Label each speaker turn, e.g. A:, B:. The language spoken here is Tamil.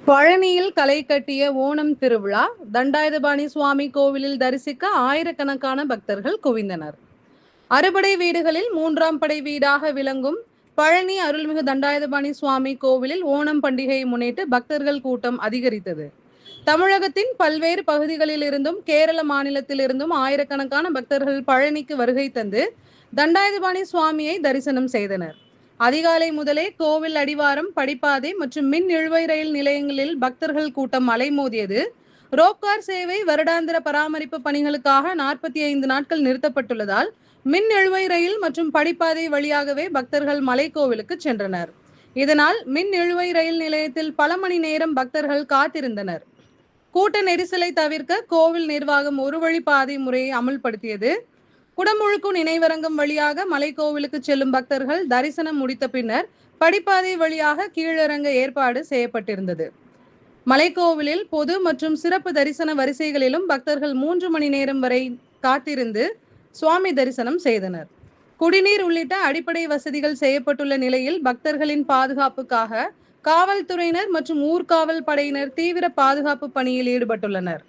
A: பழனியில் களை கட்டிய ஓணம் திருவிழா. தண்டாயுதபாணி சுவாமி கோவிலில் தரிசிக்க ஆயிரக்கணக்கான பக்தர்கள் குவிந்தனர். அறுபடை வீடுகளில் மூன்றாம் படை வீடாக விளங்கும் பழனி அருள்மிகு தண்டாயுதபாணி சுவாமி கோவிலில் ஓணம் பண்டிகையை முன்னிட்டு பக்தர்கள் கூட்டம் அதிகரித்தது. தமிழகத்தின் பல்வேறு பகுதிகளில் இருந்தும் கேரள மாநிலத்தில் இருந்தும் ஆயிரக்கணக்கான பக்தர்கள் பழனிக்கு வருகை தந்து தண்டாயுதபாணி சுவாமியை தரிசனம் செய்தனர். அதிகாலை முதலே கோவில் அடிவாரம், படிப்பாதை மற்றும் மின் இழுவை ரயில் நிலையங்களில் பக்தர்கள் கூட்டம் அலைமோதியது. ரோப்கார் சேவை வருடாந்திர பராமரிப்பு பணிகளுக்காக 45 நாட்கள் நிறுத்தப்பட்டுள்ளதால் மின் இழுவை ரயில் மற்றும் படிப்பாதை வழியாகவே பக்தர்கள் மலைக்கோவிலுக்கு சென்றனர். இதனால் மின் இழுவை ரயில் நிலையத்தில் பல மணி நேரம் பக்தர்கள் காத்திருந்தனர். கூட்ட நெரிசலை தவிர்க்க கோவில் நிர்வாகம் ஒரு வழி பாதை முறையை அமல்படுத்தியது. குடமுழுக்கு நினைவரங்கம் வழியாக மலைக்கோவிலுக்கு செல்லும் பக்தர்கள் தரிசனம் முடித்த பின்னர் படிப்பாதை வழியாக கீழிறங்க ஏற்பாடு செய்யப்பட்டிருந்தது. மலைக்கோவிலில் பொது மற்றும் சிறப்பு தரிசன வரிசைகளிலும் பக்தர்கள் 3 மணி நேரம் வரை காத்திருந்து சுவாமி தரிசனம் செய்தனர். குடிநீர் உள்ளிட்ட அடிப்படை வசதிகள் செய்யப்பட்டுள்ள நிலையில் பக்தர்களின் பாதுகாப்புக்காக காவல்துறையினர் மற்றும் ஊர்காவல் படையினர் தீவிர பாதுகாப்பு பணியில் ஈடுபட்டுள்ளனர்.